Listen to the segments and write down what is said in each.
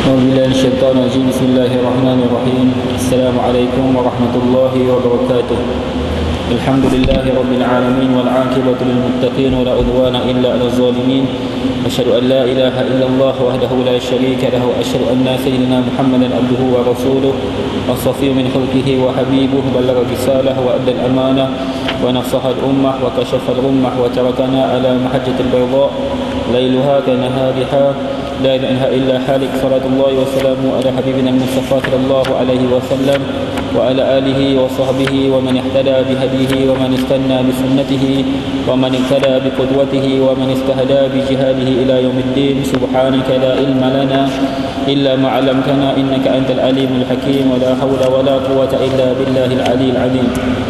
أعوذ بالله من الشيطان الرجيم. بسم الله الرحمن الرحيم. السلام عليكم ورحمة الله وبركاته. الحمد لله رب العالمين والعاقبة للمتقين ولا عدوان إلا على الظالمين. أشهد أن لا إله إلا الله وحده لا شريك له. أشهد أن سيدنا محمدا عبده ورسوله الصفي من خلقه وحبيبه بلغ الرسالة وأدى الأمانة ونصح الأمة وكشف الغمة وتركنا على محجة البيضاء ليلها كنهارها لا إله إلا حالك. صلاة الله وسلامه على حبيبنا المصطفى صلى الله عليه وسلم وعلى آله وصحبه ومن اهتدى بهديه ومن استنى بسنته ومن اهتدى بقدوته ومن استهدى بجهاده إلى يوم الدين. سبحانك لا علم لنا إلا ما علمتنا إنك أنت العليم الحكيم ولا حول ولا قوة إلا بالله العلي العظيم.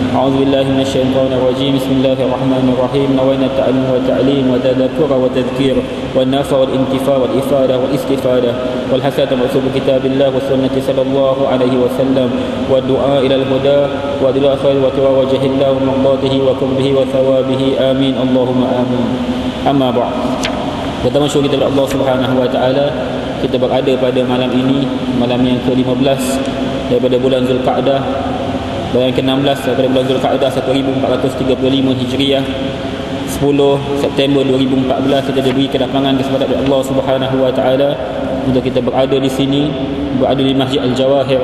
أعوذ بالله من الشيطان الرجيم. بسم الله الرحمن الرحيم. نوينا التعلم والتعليم وتذكر وتذكير والنفع والانتفاع والإفادة والاستفادة والحسنة وأسلوب كتاب الله والسنة صلى الله عليه وسلم والدعاء إلى الهدى والدعاء خير وتوى وجه الله ومرضاته وقربه وثوابه آمين اللهم آمين. أما بعد. Pertama syukur kita kepada Allah Subhanahu wa taala, kita berada pada malam ini, malam yang ke-15 daripada bulan Zulqa'dah, dan yang ke-16 daripada bulan Zulqa'dah 1435 Hijriah. 10 September 2014 kita diberi kedatangan kesempatan dari Allah Subhanahu wa taala untuk kita berada di sini, berada di Masjid Al-Jawahir.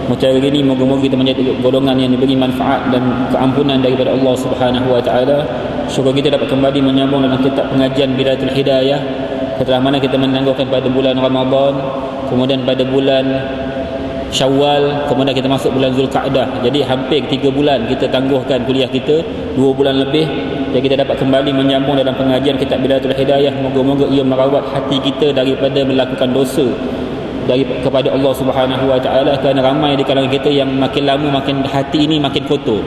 Macam ini moga-moga kita menjadi golongan yang diberi manfaat dan keampunan daripada Allah Subhanahu wa taala. Syukur kita dapat kembali menyambung dalam kitab pengajian Bidayatul Hidayah setelah mana kita menangguhkan pada bulan Ramadan, kemudian pada bulan Syawal, kemudian kita masuk bulan Zulqa'dah. Jadi hampir 3 bulan kita tangguhkan kuliah kita, 2 bulan lebih. Jadi kita dapat kembali menyambung dalam pengajian kitab Bidayatul Hidayah. Moga-moga ia merawat hati kita daripada melakukan dosa kepada Allah Subhanahu wa taala, kerana ramai di kalangan kita yang makin lama makin hati ini makin kotor.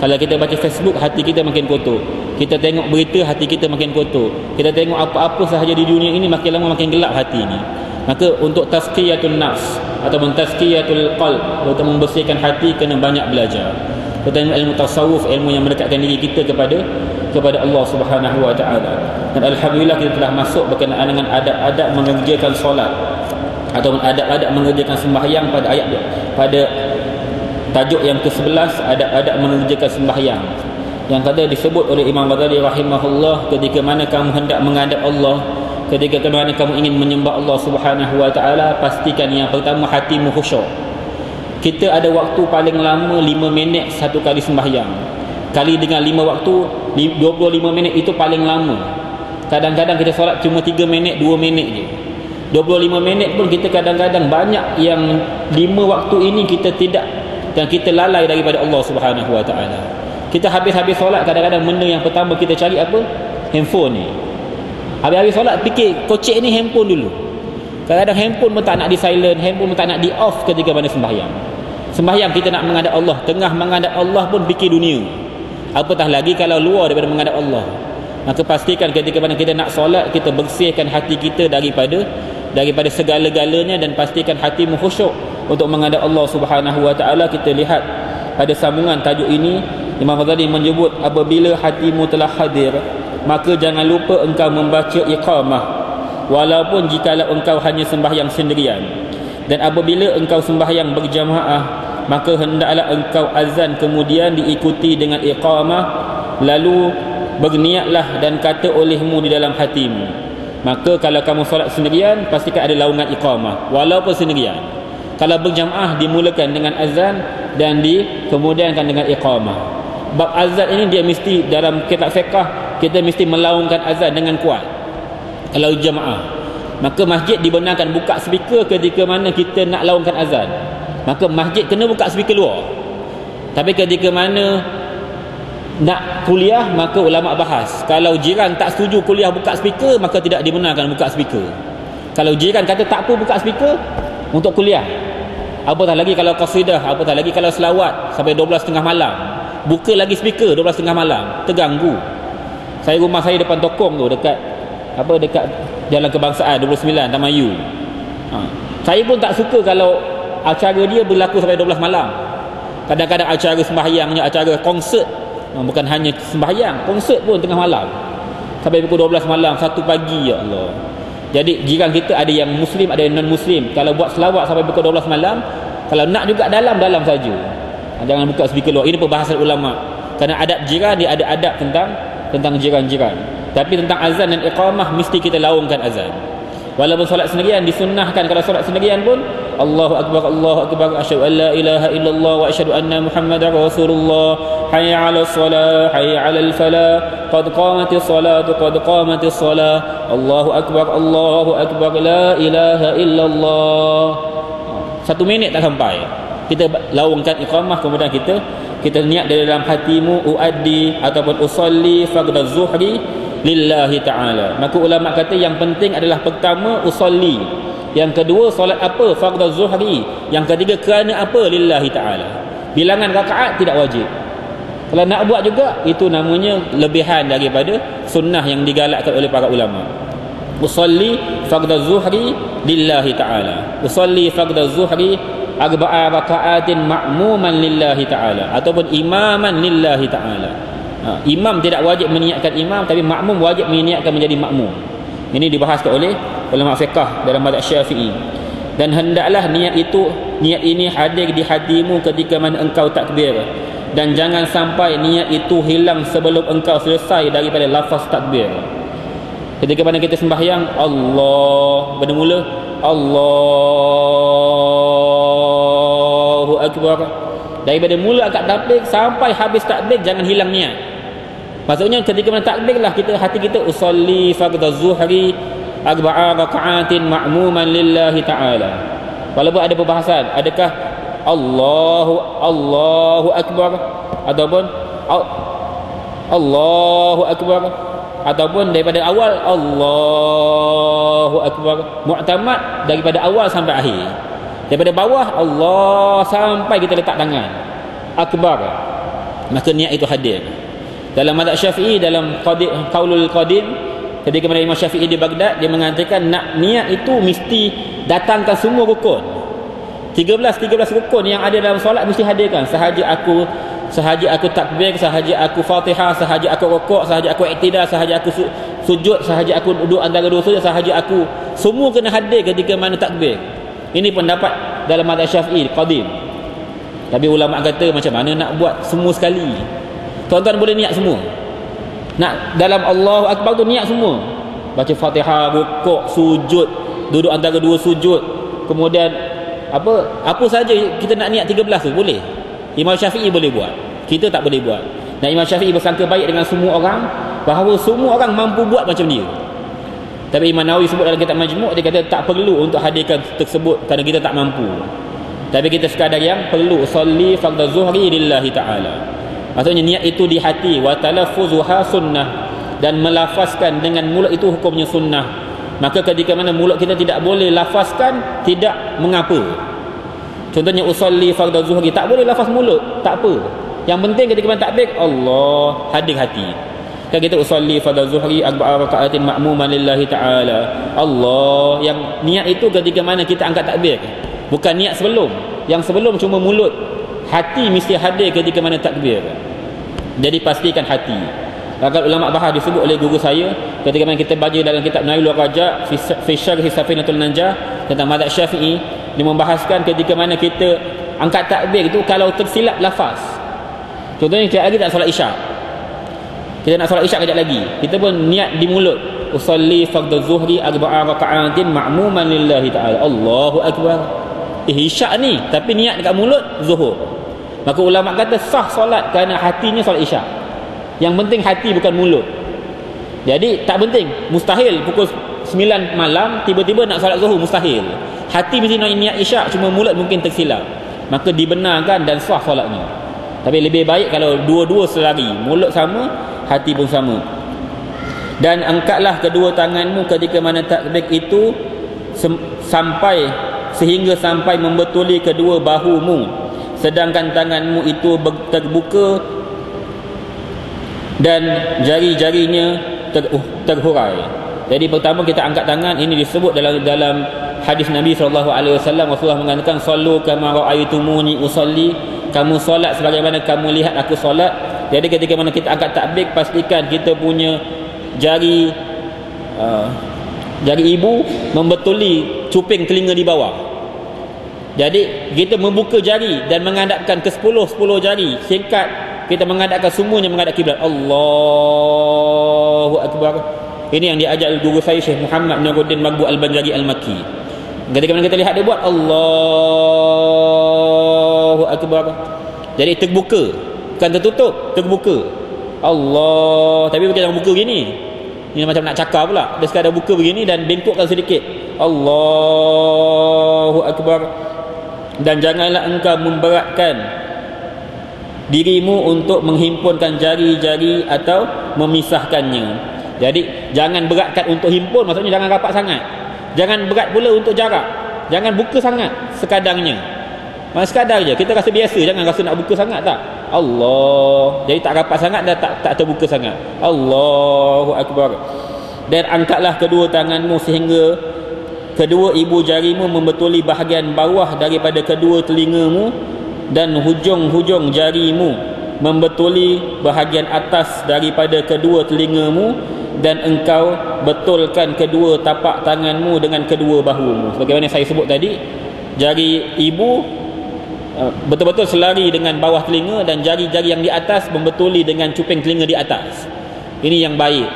Kalau kita baca Facebook, hati kita makin kotor. Kita tengok berita, hati kita makin kotor. Kita tengok apa-apa sahaja di dunia ini, makin lama makin gelap hati ini. Maka untuk tazkiyatun nafs atau tazkiyatul qalb, untuk membersihkan hati, kena banyak belajar. Kita tengok ilmu tasawuf, ilmu yang mendekatkan diri kita kepada Allah Subhanahu wa taala. Dan alhamdulillah kita telah masuk berkenaan dengan adab-adab mengerjakan solat ataupun adab-adab mengerjakan sembahyang pada tajuk yang ke-11, adab-adab mengerjakan sembahyang, yang kata disebut oleh Imam Ghazali rahimahullah, ketika mana kamu hendak menghadap Allah, ketika mana kamu ingin menyembah Allah Subhanahu wa taala, pastikan yang pertama hatimu khusyuk. Kita ada waktu paling lama 5 minit satu kali sembahyang. Kali dengan 5 waktu 25 minit itu paling lama. Kadang-kadang kita solat cuma 3 minit, 2 minit je. 25 minit pun kita kadang-kadang banyak yang 5 waktu ini kita tidak, dan kita lalai daripada Allah Subhanahu wa taala. Kita habis-habis solat, kadang-kadang benda yang pertama kita cari apa? Handphone ni. Habis-habis solat fikir kocek ni handphone dulu. Kadang-kadang handphone pun tak nak di silent, handphone pun tak nak di off ketika mana sembahyang. Sembahyang kita nak menghadap Allah, tengah menghadap Allah pun fikir dunia. Apatah lagi kalau luar daripada menghadap Allah. Maka pastikan ketika mana kita nak solat, kita bersihkan hati kita daripada segala-galanya, dan pastikan hatimu khusyuk untuk menghadap Allah Subhanahu wa taala. Kita lihat pada sambungan tajuk ini, Imam Ghazali menyebut, apabila hatimu telah hadir, maka jangan lupa engkau membaca iqamah, walaupun jikalau engkau hanya sembahyang sendirian. Dan apabila engkau sembahyang berjamaah, maka hendaklah engkau azan kemudian diikuti dengan iqamah, lalu berniatlah dan kata olehmu di dalam hatimu. Maka kalau kamu solat sendirian, pastikan ada laungan iqamah walaupun sendirian. Kalau berjamaah, dimulakan dengan azan dan kemudiankan dengan iqamah. Bab azan ini dia mesti dalam kitab fiqh, kita mesti melaungkan azan dengan kuat. Kalau jamaah, maka masjid dibenarkan buka speaker ketika mana kita nak laungkan azan. Maka masjid kena buka speaker luar. Tapi ketika mana nak kuliah, maka ulama bahas, kalau jiran tak setuju kuliah buka speaker, maka tidak dibenarkan buka speaker. Kalau jiran kata tak apa buka speaker untuk kuliah, apatah lagi kalau qasidah, apatah lagi kalau selawat sampai 12.30 malam, buka lagi speaker 12.30 malam, terganggu. Rumah saya depan Tokong tu, dekat Jalan Kebangsaan 29 Taman Yu. Saya pun tak suka kalau acara dia berlaku sampai 12 malam. Kadang-kadang acara sembahyangnya, acara konsert, bukan hanya sembahyang, konsert pun tengah malam sampai pukul 12 malam, 1 pagi, ya Allah. Jadi jiran kita ada yang muslim, ada yang non muslim. Kalau buat selawat sampai pukul 12 malam, kalau nak juga dalam saja. Jangan buka speaker luar. Ini perbahasan ulama. Kerana adab jiran dia ada adab tentang jiran-jiran. Tapi tentang azan dan iqamah mesti kita laungkan azan. Walaupun solat sendirian disunnahkan, kalau solat sendirian pun Allahu akbar, asyhadu an la ilaha illallah wa asyhadu anna muhammadar rasulullah, hayya 'alas salah, hayya 'alal falah, qad qamatis salatu, qad qamatis salah, Allahu akbar, la ilaha illallah. 1 minit tak sampai kita laungkan iqamah, kemudian kita niat dari dalam hatimu, uaddi ataupun usalli fardhu zuhri lillahi ta'ala. Maka ulama kata yang penting adalah pertama usalli, yang kedua solat apa, fardhu zuhri, yang ketiga kerana apa, lillahi ta'ala. Bilangan rakaat tidak wajib. Kalau nak buat juga, itu namanya lebihan daripada sunnah yang digalakkan oleh para ulama. Usalli fardhu zuhri lillahi ta'ala, usalli fardhu zuhri arba'a raka'atin ma'muman lillahi ta'ala, ataupun imaman lillahi ta'ala. Imam tidak wajib meniatkan imam, tapi makmum wajib meniatkan menjadi makmum. Ini dibahaskan oleh ulama fiqh dalam mazhab Syafi'i. Dan hendaklah niat ini hadir di hatimu ketika mana engkau takbir, dan jangan sampai niat itu hilang sebelum engkau selesai daripada lafaz takbir. Ketika mana kita sembahyang, Allah bermula Allahu akbar, daripada mula akad takbir sampai habis takbir jangan hilang niat. Maksudnya ketika mana takbir lah hati kita usalli fardhu zuhri arba'a raka'atin ma'muman lillahi ta'ala. Walaupun ada perbahasan, adakah Allahu akbar ataupun Allahu akbar, ataupun daripada awal Allahu akbar. Mu'tamad daripada awal sampai akhir, daripada bawah Allah sampai kita letak tangan akbar, maka niat itu hadir. Dalam mazhab Syafi'i, dalam qaulul qadim, ketika mana Imam Syafi'i di Baghdad, dia mengatakan nak niat itu mesti datangkan semua rukun. 13 rukun yang ada dalam solat mesti hadirkan. Sahaja aku takbir, sahaja aku Fatihah, sahaja aku rukuk, sahaja aku i'tidal, sahaja aku sujud, sahaja aku duduk antara dua sujud, sahaja aku, semua kena hadir ketika mana takbir. Ini pendapat dalam mazhab Syafi'i qadim. Tapi ulama kata macam mana nak buat semua sekali? Tuan-tuan boleh niat semua. Nak dalam Allahu akbar tu niat semua. Baca Fatihah, rukuk, sujud, duduk antara dua sujud. Kemudian apa saja kita nak niat 13 tu boleh. Imam Syafi'i boleh buat, kita tak boleh buat. Dan Imam Syafi'i bersangka baik dengan semua orang, bahawa semua orang mampu buat macam dia. Tapi Imam Nawawi sebut dalam kitab Majmu', dia kata tak perlu untuk hadirkan tersebut kerana kita tak mampu. Tapi kita sekadar yang perlu usalli fardhu zuhri lillahi ta'ala. Maksudnya niat itu di hati, wa talaffuzuha sunnah, dan melafazkan dengan mulut itu hukumnya sunnah. Maka ketika mana mulut kita tidak boleh lafazkan, tidak mengapa. Contohnya usalli fardhu zuhri, tak boleh lafaz mulut, tak apa. Yang penting ketika mana takbir, Allah, hadir hati. Kan kita usalli fardhu zuhri arba'a raka'atin ma'muman lillahi ta'ala. Allah, yang niat itu ketika mana kita angkat takbir, bukan niat sebelum. Yang sebelum cuma mulut, hati mesti hadir ketika mana takbir. Jadi pastikan hati. Bahkan ulama bahas disebut oleh guru saya ketika mana kita baca dalam kitab Nailul Raja fi syarh Safinatul Najah tentang mazhab Syafi'i, dia membahaskan ketika mana kita angkat takbir itu kalau tersilap lafaz. Contohnya kita lagi tak solat isyak, kita nak solat isyak kejap lagi, kita pun niat di mulut usalli fardhu zuhri arba'a raka'atin ma'muman lillahi ta'ala, Allahu akbar. Isyak ni tapi niat dekat mulut zuhur, maka ulama kata sah solat kerana hatinya solat isyak. Yang penting hati bukan mulut. Jadi tak penting, mustahil pukul 9 malam tiba-tiba nak solat zuhur, mustahil. Hati mesti nak niat isyak, cuma mulut mungkin tersilap, maka dibenarkan dan sah solatnya. Tapi lebih baik kalau dua-dua selari, mulut sama, hati pun sama. Dan angkatlah kedua tanganmu ketika mana takbir itu sehingga sampai membetuli kedua bahumu, sedangkan tanganmu itu terbuka dan jari-jarinya terhurai. Jadi pertama kita angkat tangan, ini disebut dalam hadis Nabi SAW. Rasulullah mengatakan sallu kama ra'aitumuni usalli, kamu solat sebagaimana kamu lihat aku solat. Jadi ketika mana kita angkat takbir, pastikan kita punya jari Jari ibu membetuli cuping telinga di bawah. Jadi kita membuka jari dan menghadapkan ke 10 jari. Singkat, kita menghadapkan semuanya menghadap kiblat. Allahu Akbar. Ini yang diajar guru saya Syekh Muhammad Nuruddin Magbu Al-Banjari Al-Makki. Ketika kita lihat dia buat Allahu Akbar. Jadi terbuka, bukan tertutup, terbuka. Allah, tapi bukan yang buka begini. Ini macam nak cakap pula. Dia sekadar buka begini dan bengkokkan sedikit. Allahu Akbar. Dan janganlah engkau memberatkan dirimu untuk menghimpunkan jari-jari atau memisahkannya. Jadi jangan beratkan untuk himpun, maksudnya jangan rapat sangat. Jangan berat pula untuk jarak. Jangan buka sangat sekadarnya. Sekadar je, kita rasa biasa, jangan rasa nak buka sangat tak. Allah. Jadi tak rapat sangat dan tak terbuka sangat. Allahu Akbar. Dan angkatlah kedua tanganmu sehingga kedua ibu jarimu membetuli bahagian bawah daripada kedua telingamu, dan hujung-hujung jarimu membetuli bahagian atas daripada kedua telingamu, dan engkau betulkan kedua tapak tanganmu dengan kedua bahumu. Sebagaimana saya sebut tadi, jari ibu betul-betul selari dengan bawah telinga, dan jari-jari yang di atas membetuli dengan cuping telinga di atas. Ini yang baik.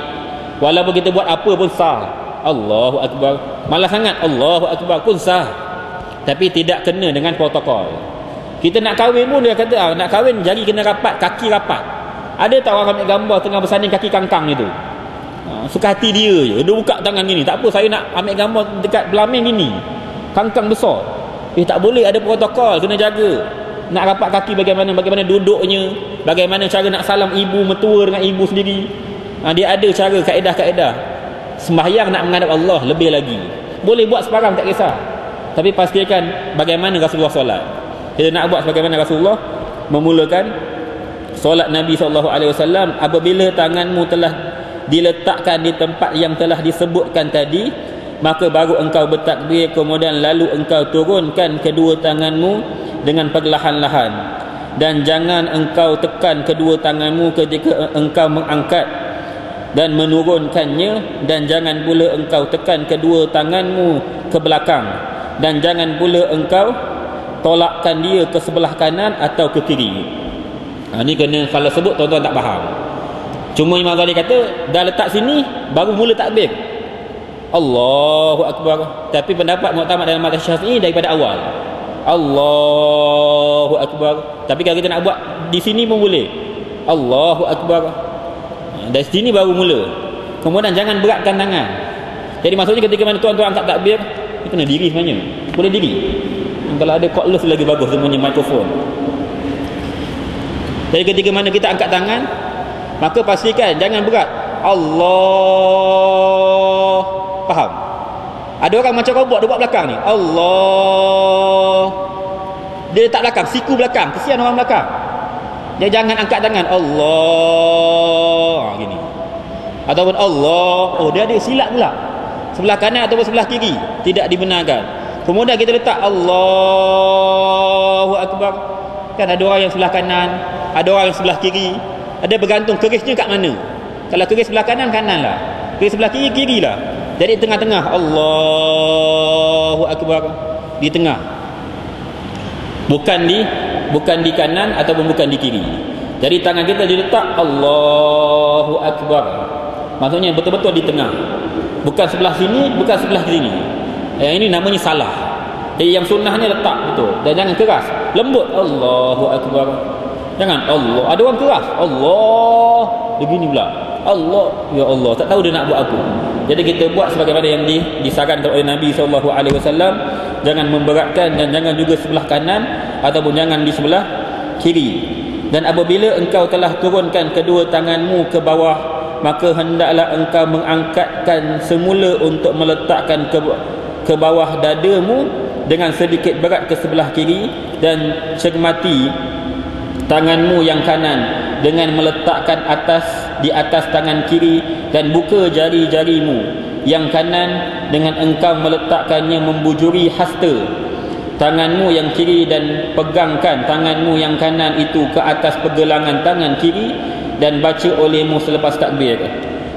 Walaupun kita buat apa pun sah. Allahu Akbar. Malah sangat Allahu Akbar pun sah. Tapi tidak kena dengan protokol. Kita nak kahwin pun dia kata nak kahwin jari kena rapat, kaki rapat. Ada tak orang ambil gambar tengah bersanding kaki kangkang itu? Suka hati dia je. Dia buka tangan gini. Tak apa, saya nak ambil gambar dekat belamin gini. Kangkang besar. Tak boleh, ada protokol, kena jaga. Nak rapat kaki bagaimana duduknya, bagaimana cara nak salam ibu mertua dengan ibu sendiri. Dia ada cara, kaedah-kaedah. Sembahyang nak menghadap Allah lebih lagi. Boleh buat sekarang tak kisah. Tapi pastikan bagaimana Rasulullah solat. Kita nak buat sebagaimana Rasulullah memulakan solat Nabi SAW. Apabila tanganmu telah diletakkan di tempat yang telah disebutkan tadi, maka baru engkau bertakbir, kemudian lalu engkau turunkan kedua tanganmu dengan perlahan-lahan, dan jangan engkau tekan kedua tanganmu ketika engkau mengangkat dan menurunkannya, dan jangan pula engkau tekan kedua tanganmu ke belakang, dan jangan pula engkau tolakkan dia ke sebelah kanan atau ke kiri. Ini kena, kalau sebut tuan-tuan tak faham. Cuma Imam Ghazali kata dah letak sini baru mula takbir, Allahu Akbar. Tapi pendapat muktamad dalam mazhab Syafi'i daripada awal, Allahu Akbar. Tapi kalau kita nak buat di sini pun boleh, Allahu Akbar. Dari sini baru mula. Kemudian jangan beratkan tangan. Jadi maksudnya ketika mana tuan-tuan angkat takbir, kita kena diri sebenarnya. Boleh diri. Kalau ada cordless lagi bagus, semuanya mikrofon. Jadi ketika mana kita angkat tangan, maka pastikan jangan berat. Allah. Faham? Ada orang macam robot, dia buat belakang ni. Allah. Dia letak belakang, siku belakang. Kesian orang belakang. Dia jangan angkat tangan. Allah. Gini. Ataupun Allah. Oh, dia ada silap pula. Sebelah kanan ataupun sebelah kiri. Tidak dibenarkan. Kemudian kita letak Allahu Akbar. Kan ada orang yang sebelah kanan, ada orang yang sebelah kiri. Ada bergantung kerisnya kat mana. Kalau keris sebelah kanan, kanan lah. Keris sebelah kiri, kiri lah. Jadi tengah-tengah, Allahu Akbar. Di tengah. Bukan di kanan ataupun bukan di kiri. Jadi tangan kita diletak Allahu Akbar. Maksudnya betul-betul di tengah. Bukan sebelah sini, bukan sebelah sini. Yang ini namanya salah. Jadi yang sunnahnya letak betul. Dan jangan keras. Lembut. Allahu Akbar. Jangan Allah. Ada orang keras. Allah. Begini pula. Allah. Ya Allah. Tak tahu dia nak buat apa. Jadi kita buat sebagaimana yang disarankan oleh Nabi SAW. Jangan memberatkan dan jangan juga sebelah kanan ataupun jangan di sebelah kiri. Dan apabila engkau telah turunkan kedua tanganmu ke bawah, maka hendaklah engkau mengangkatkan semula untuk meletakkan ke bawah dadamu dengan sedikit berat ke sebelah kiri, dan cermati tanganmu yang kanan dengan meletakkan di atas tangan kiri, dan buka jari-jarimu yang kanan dengan engkau meletakkannya membujuri hasta tanganmu yang kiri, dan pegangkan tanganmu yang kanan itu ke atas pergelangan tangan kiri, dan baca olehmu selepas takbir.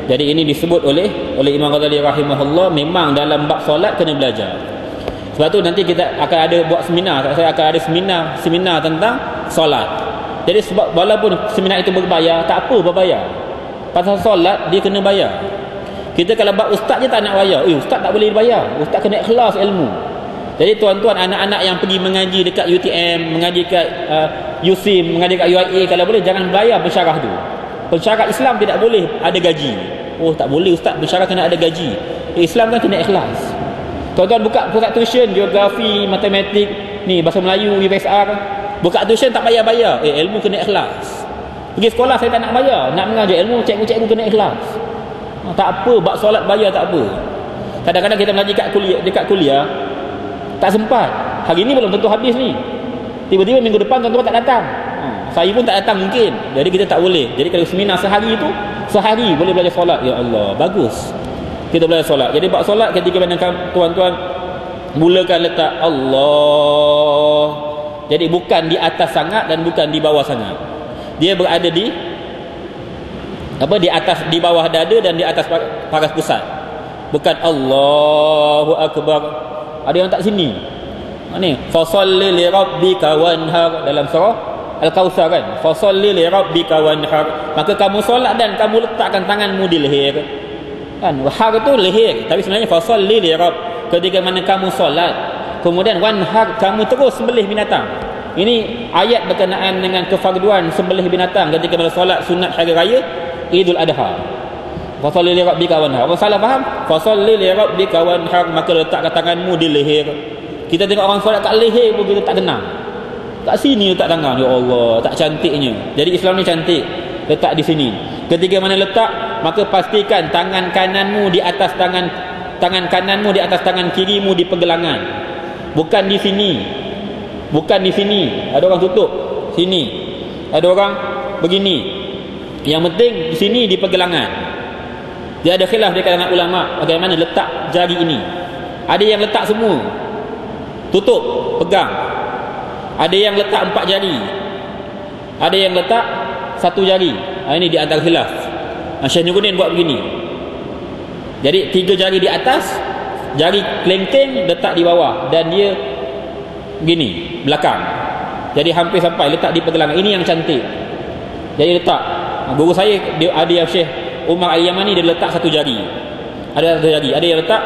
Jadi ini disebut oleh Imam Ghazali rahimahullah, memang dalam bab solat kena belajar. Sebab tu nanti kita akan ada buat seminar, saya akan ada seminar tentang solat. Jadi sebab walaupun seminar itu berbayar, tak apa berbayar. Pasal solat dia kena bayar. Kita kalau bab ustaz je tak nak bayar, ustaz tak boleh bayar. Ustaz kena ikhlas ilmu. Jadi tuan-tuan, anak-anak yang pergi mengaji dekat UTM, mengaji kat USIM, mengaji kat UIA, kalau boleh jangan bayar pensyarah tu. Pensyarah Islam tidak boleh ada gaji. Oh, tak boleh ustaz, pensyarah kena ada gaji. Islam kan kena ikhlas. Tuan-tuan buka pusat tuition geografi, matematik, ni bahasa Melayu, UPSR, buka tuition tak bayar-bayar. Ilmu kena ikhlas. Pergi sekolah saya tak nak bayar, nak mengajar ilmu, cikgu-cikgu kena ikhlas. Tak apa, bab solat bayar tak apa. Kadang-kadang kita mengaji dekat kuliah tak sempat. Hari ni belum tentu habis ni. Tiba-tiba minggu depan tuan-tuan tak datang. Saya pun tak datang mungkin. Jadi kita tak boleh. Jadi kalau seminar sehari boleh belajar solat. Ya Allah, bagus. Kita belajar solat. Jadi bab solat ketika mana tuan-tuan mulakan letak Allah. Jadi bukan di atas sangat dan bukan di bawah sangat. Dia berada di atas, di bawah dada dan di atas paras pusat. Bukan Allahu Akbar. Ada yang tak sini. Ni fasalli li rabbika wanhar, dalam surah Al-Kautsar kan. Fasalli li rabbika wanhar. Maka kamu solat dan kamu letakkan tanganmu di leher. Kan? Har tu leher, tapi sebenarnya fasalli li rabb. Ketika mana kamu solat, kemudian wanhar, kamu terus sembelih binatang. Ini ayat berkenaan dengan kefarduan sembelih binatang ketika mana solat sunat hari raya Idul Adha. Fasalli li rabbika wanhar. Orang salah faham? Fasalli li rabbika wanhar, maka letakkan tanganmu di leher. Kita tengok orang solat kat leher pun kita tak kenal. Kat sini letak tangan, ya Allah, tak cantiknya. Jadi Islam ni cantik, letak di sini. Ketika mana letak, maka pastikan tangan kananmu di atas tangan kananmu di atas tangan kirimu di pergelangan. Bukan di sini. Bukan di sini. Ada orang tutup sini. Ada orang begini. Yang penting di sini di pergelangan. Dia ada khilaf di kalangan ulama bagaimana letak jari ini. Ada yang letak semua, tutup, pegang. Ada yang letak 4 jari. Ada yang letak 1 jari. Ini di antara khilaf. Syekh Nuruddin buat begini. Jadi 3 jari di atas, jari kelengkeng letak di bawah, dan dia gini belakang. Jadi hampir sampai letak di pergelangan. Ini yang cantik. Jadi letak. Guru saya dia ada yang Syekh Umar Al-Yamani, dia letak 1 jari. Ada 1 jari. Ada yang letak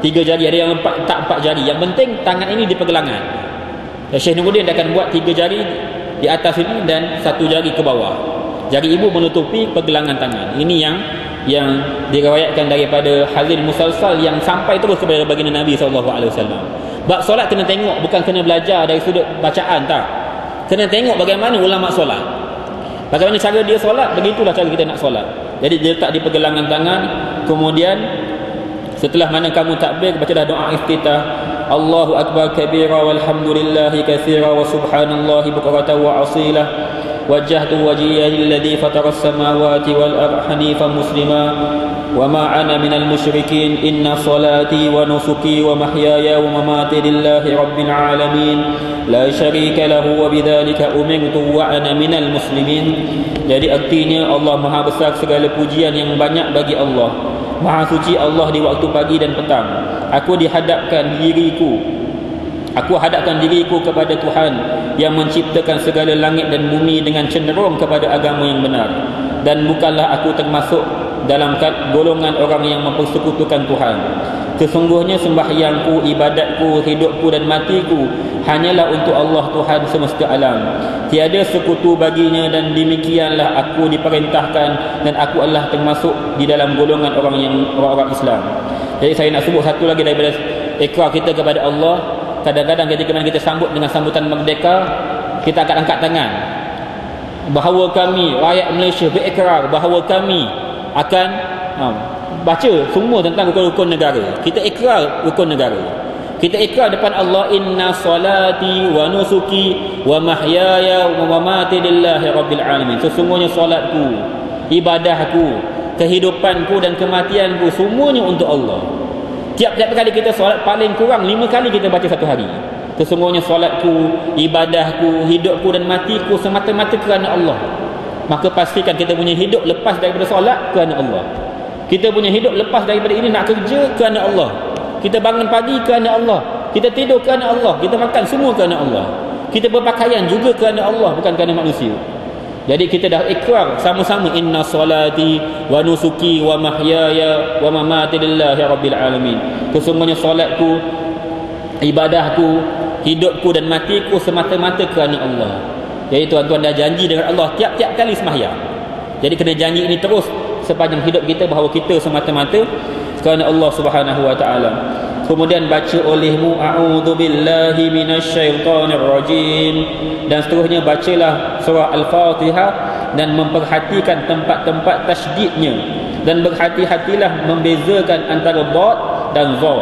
3 jari. Ada yang letak 4 jari. Yang penting tangan ini di pergelangan. Syekh Nuruddin dia akan buat 3 jari di atas ini dan 1 jari ke bawah. Jari ibu menutupi pergelangan tangan. Ini yang diriwayatkan daripada hadis musalsal yang sampai terus kepada baginda Nabi SAW. Bab solat kena tengok, bukan kena belajar dari sudut bacaan, tak. Kena tengok bagaimana ulama solat. Bagaimana cara dia solat, begitulah cara kita nak solat. Jadi dia letak di pergelangan tangan. Kemudian setelah mana kamu takbir, bacalah doa iftitah. Allahu akbar kabira walhamdulillahi katsira wa subhanallahi bukratan wa asila. Wajjahtu wajhiya lilladzi fatara as-samawati wal arda hanifan muslima wa ma ana minal musyrikin. Inna salati wa nusuki wa mahyaya wa mamati lillahi rabbil alamin la syarika lahu wa bidzalika umirtu wa ana minal muslimin. Jadi artinya Allah Maha Besar, segala pujian yang banyak bagi Allah. Maha suci Allah di waktu pagi dan petang. Aku hadapkan diriku kepada Tuhan yang menciptakan segala langit dan bumi dengan cenderung kepada agama yang benar, dan bukanlah aku termasuk dalam golongan orang yang mempersekutukan Tuhan. Sesungguhnya sembahyangku, ibadatku, hidupku dan matiku hanyalah untuk Allah Tuhan semesta alam. Tiada sekutu baginya, dan demikianlah aku diperintahkan, dan aku adalah termasuk di dalam golongan orang-orang Islam. Jadi saya nak sebut satu lagi daripada ikrar kita kepada Allah. Kadang-kadang ketika kita sambut dengan sambutan merdeka, kita akan angkat tangan. Bahawa kami rakyat Malaysia berikrar bahawa kami akan baca semua tentang rukun-rukun negara. Kita ikrar rukun negara. Kita ikrar depan Allah, inna salati wa nusuki wa mahyaya wa mamati lillahi rabbil alamin. Sesungguhnya solatku, ibadahku, kehidupanku dan kematianku semuanya untuk Allah. Tiap-tiap kali kita solat, paling kurang 5 kali kita baca satu hari. Sesungguhnya solatku, ibadahku, hidupku dan matiku semata-mata kerana Allah. Maka pastikan kita punya hidup lepas daripada solat kerana Allah. Kita punya hidup lepas daripada ini nak kerja kerana Allah. Kita bangun pagi kerana Allah. Kita tidur kerana Allah. Kita makan semua kerana Allah. Kita berpakaian juga kerana Allah, bukan kerana manusia. Jadi kita dah ikrar sama-sama, inna salati wa nusuki wa mahyaya wa mamati lillahi rabbil alamin. Sesungguhnya solatku, ibadahku, hidupku dan matiku semata-mata kerana Allah. Jadi tuan-tuan dah janji dengan Allah tiap-tiap kali sembahyang. Jadi kena janji ini terus sepanjang hidup kita, bahawa kita semata-mata kerana Allah Subhanahu wa taala. Kemudian baca olehmu a'udzubillahi minasyaitonir rajim, dan seterusnya bacalah surah Al-Fatihah dan memperhatikan tempat-tempat tasydidnya, dan berhati-hatilah membezakan antara dad dan za.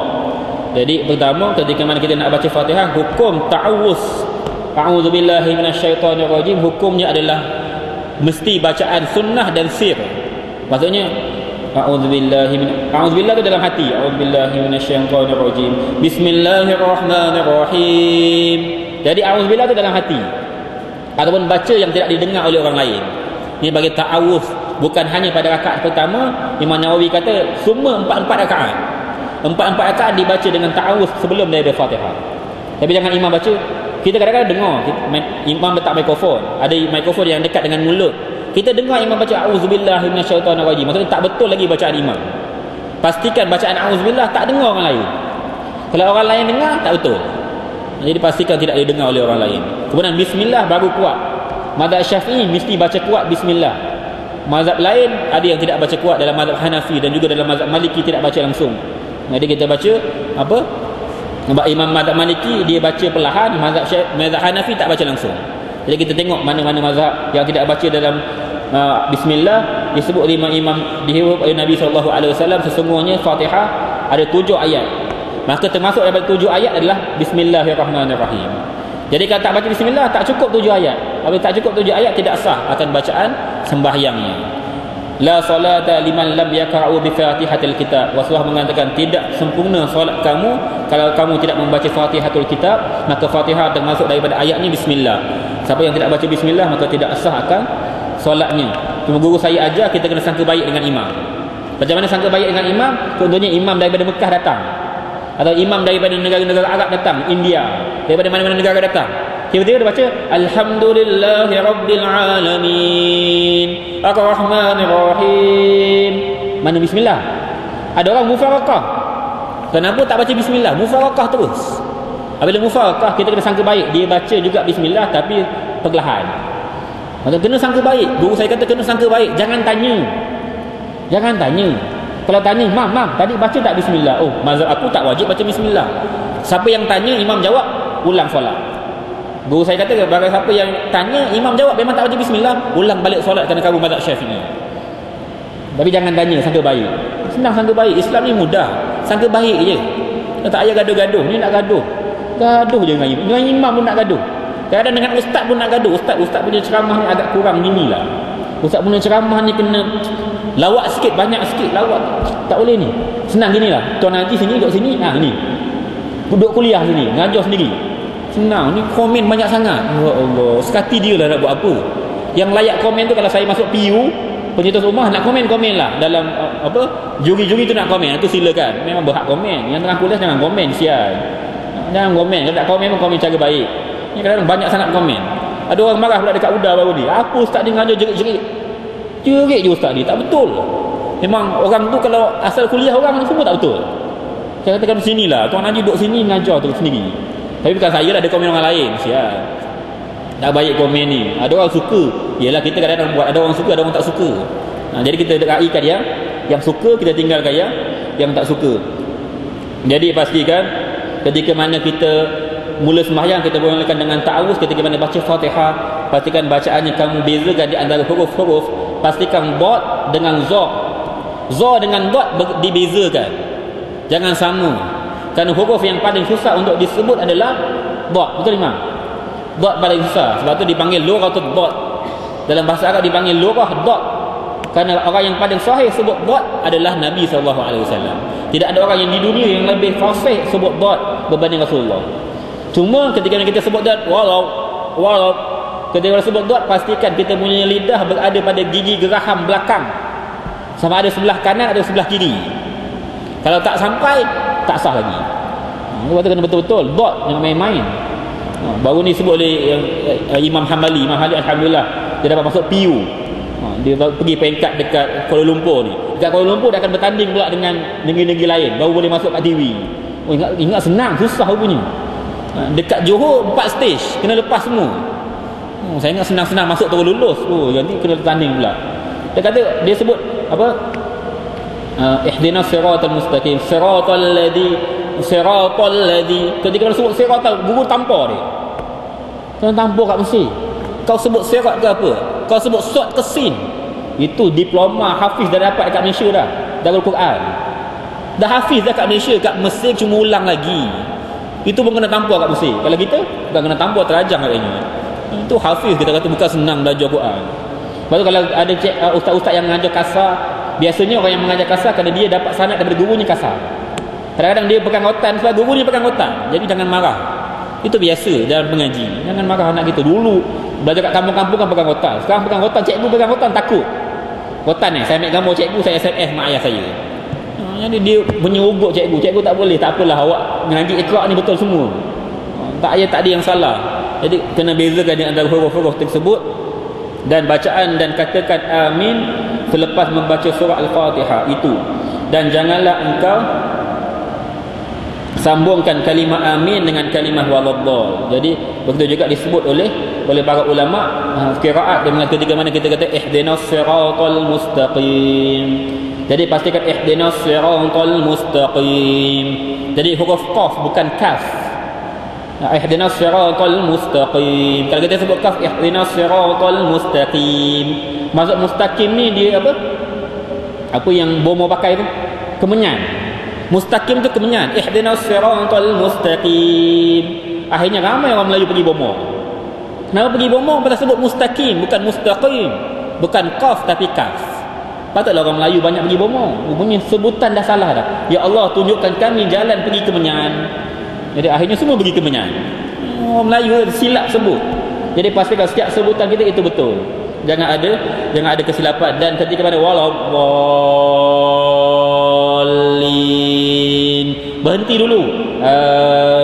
Jadi pertama, ketika mana kita nak baca Fatihah, hukum ta'awuz a'udzubillahi minasyaitonir rajim, hukumnya adalah mesti bacaan sunnah dan sir. Maksudnya a'udzubillah tu dalam hati, a'udzubillahi minasyaitonir rajim, bismillahirrahmanirrahim. Jadi a'udzubillah tu dalam hati, ataupun baca yang tidak didengar oleh orang lain. Ini bagi ta'awuz, bukan hanya pada rakaat pertama. Imam Nawawi kata semua 4 rakaat. 4 rakaat dibaca dengan ta'awuz sebelum daripada Fatihah. Tapi jangan imam baca. Kita kadang-kadang dengar imam letak mikrofon, ada mikrofon yang dekat dengan mulut. Kita dengar imam baca a'udzubillahi minasyaitonir rajim, maksudnya tak betul lagi bacaan imam. Pastikan bacaan a'udzubillah tak dengar orang lain. Kalau orang lain dengar, tak betul. Jadi pastikan tidak didengar oleh orang lain. Kemudian bismillah baru kuat. Mazhab Syafi'i mesti baca kuat bismillah. Mazhab lain ada yang tidak baca kuat, dalam mazhab Hanafi dan juga dalam mazhab Maliki tidak baca langsung. Jadi kita baca apa? Imam mazhab Maliki dia baca perlahan, mazhab Hanafi tak baca langsung. Jadi kita tengok mana-mana mazhab yang tidak baca dalam bismillah. Disebut oleh imam dihiraup oleh Nabi SAW, sesungguhnya Fatihah ada 7 ayat. Maka termasuk daripada 7 ayat adalah bismillahirrahmanirrahim. Jadi kalau tak baca bismillah, tak cukup 7 ayat. Apabila tak cukup 7 ayat, tidak sah akan bacaan sembahyangnya. La salata liman lam yaqra'u bi Fatihatil Kitab. Rasulullah mengatakan tidak sempurna solat kamu kalau kamu tidak membaca Fatihatul Kitab. Maka Fatihah termasuk daripada ayatnya bismillah. Siapa yang tidak baca bismillah, maka tidak sah akan solatnya. Cuma guru saya ajar kita kena sangka baik dengan imam. Macam mana sangka baik dengan imam? Contohnya imam daripada Mekah datang, atau imam daripada negara-negara Arab datang, India, daripada mana-mana negara datang. Tiba-tiba dia baca alhamdulillahi rabbil alamin arrahmanir rahim. Mana bismillah? Ada orang mufarakah. Kenapa tak baca bismillah? Mufarakah terus. Apabila mufarakah, kita kena sangka baik. Dia baca juga bismillah tapi perlahan. Maksudnya kena sangka baik. Guru saya kata kena sangka baik. Jangan tanya. Jangan tanya. Kalau tanya, mam, tadi baca tak bismillah? Oh, mazhab aku tak wajib baca bismillah. Siapa yang tanya, imam jawab, ulang solat. Guru saya kata, bagi siapa yang tanya, imam jawab memang tak baca bismillah, ulang balik solat kerana kamu mazhab Syafi'i. Tapi jangan tanya, sangka baik. Senang sangka baik. Islam ni mudah. Sangka baik je. Tak payah gaduh-gaduh. Ni nak gaduh. Gaduh je dengan imam. Dengan imam pun nak gaduh. Kadang-kadang dengan ustaz pun nak gaduh. Ustaz punya ceramah ni agak kurang gini lah. Ustaz punya ceramah ni kena lawak sikit, banyak sikit lawak. Tak boleh ni. Senang gini lah. Tuan Haji sini, duduk sini. Ni. Duduk kuliah sini. Ngajar sendiri. Senang. Ni komen banyak sangat. Ya Allah. Sekati dia lah nak buat apa. Yang layak komen tu kalau saya masuk PU, pencetus rumah, nak komen lah. Dalam juri-juri tu nak komen. Itu silakan. Memang berhak komen. Yang tengah kuliah jangan komen. Sial. Jangan komen. Kalau tak komen pun komen cara baik. Ni kadang-kadang banyak sangat komen. Ada orang marah pula dekat Uda baru ni. Apa ustaz ni ngajar jerit-jerit? Jerit je ustaz ni. Tak betul. Memang orang tu kalau asal kuliah orang ni semua tak betul. Saya katakan sini lah. Tuan Haji duduk sini mengajar tu sendiri. Tapi bukan saya lah, ada komen orang lain. Sial. Tak baik komen ni. Ada orang suka. Yelah kita kadang-kadang buat. Ada orang suka, ada orang tak suka. Jadi kita raikan yang suka, kita tinggalkan yang tak suka. Jadi pastikan ketika mana kita mula sembahyang, kita mulakan dengan ta'awuz. Ketika mana baca Fatihah, pastikan bacaannya kamu bezakan di antara huruf-huruf. Pastikan dad dengan za. Za dengan dad dibezakan. Jangan sama. Kerana huruf yang paling susah untuk disebut adalah dad. Betul imam? Dad paling susah. Sebab tu dipanggil lughatul dad. Dalam bahasa Arab dipanggil lughah dad. Kerana orang yang paling sahih sebut dad adalah Nabi SAW. Tidak ada orang yang di dunia yang lebih fasih sebut dad berbanding Rasulullah. Cuma ketika kita sebut dad, walau ketika kita sebut dad, pastikan kita punya lidah berada pada gigi geraham belakang. Sama ada sebelah kanan atau sebelah kiri. Kalau tak sampai, tak sah lagi. Lepas tu kena betul-betul, dot, jangan main-main. Baru ni sebut oleh Imam Hamali. Imam Hamali alhamdulillah dia dapat masuk PU. Dia pergi peringkat dekat Kuala Lumpur ni. Dekat Kuala Lumpur dia akan bertanding pula dengan negeri-negeri lain, baru boleh masuk kat TV. Ingat senang, susah rupanya. Dekat Johor 4 stage kena lepas semua. Saya ingat senang-senang masuk terus lulus. Nanti kena bertanding pula. Dia kata, dia sebut apa? Ihdinas siratal mustaqim, siratal ladzi. Ketika dia sebut siratal, guru tampar dia. Kau tampar kat Mesir. Kau sebut sirat ke apa? Kau sebut sod ke sin. Itu diploma hafiz dah dapat dekat Malaysia dah, Darul Quran. Dah hafiz dah kat Malaysia, kat Mesir cuma ulang lagi. Itu pun kena tampar kat Mesir. Kalau kita bukan kena tampar, terajang katanya. Itu hafiz, kita kata bukan senang belajar Quran. Lepas tu kalau ada ustaz-ustaz yang mengajar kasar, biasanya orang yang mengajar kasar kerana dia dapat sanad daripada gurunya kasar. Kadang-kadang dia pegang otan sebab gurunya pegang otan. Jadi jangan marah. Itu biasa dalam mengaji. Jangan marah anak kita. Dulu belajar kat kampung-kampung kan pegang otan. Sekarang pegang otan, cikgu pegang otan takut. Otan ni, saya ambil gambar cikgu, saya SMS mak ayah saya. Jadi dia menyeruguk cikgu. Cikgu tak boleh, tak apalah, awak mengaji Iqra' ni betul semua. Tak ada yang salah. Jadi kena bezakan di antara huruf-huruf tersebut. Dan bacaan dan katakan amin selepas membaca surah Al-Fatihah itu. Dan janganlah engkau sambungkan kalimah amin dengan kalimah waladdall. Jadi begitu juga disebut oleh para ulama qiraat dengan ketika mana kita kata ihdinas siratal mustaqim. Jadi pastikan ihdinas siratal mustaqim. Jadi huruf qaf bukan kaf. Ihdinas siratal mustaqim. Kalau kita sebut kaf, ihdinas siratal mustaqim. Maksud mustaqim ni dia apa? Apa yang bomo pakai tu? Kemenyan. Mustaqim tu kemenyan. Ihdinas siratal mustaqim. Akhirnya ramai orang Melayu pergi bomo. Kenapa pergi bomo? Pasal sebut mustaqim, bukan mustaqim. Bukan qaf tapi kaf. Patutlah orang Melayu banyak pergi bomo. Rupanya sebutan dah salah dah. Ya Allah, tunjukkan kami jalan pergi kemenyan. Jadi akhirnya semua pergi kemenyan. Orang Melayu silap sebut. Jadi pastikan setiap sebutan kita itu betul. Jangan ada kesilapan. Dan ketika mana waladdallin, berhenti dulu.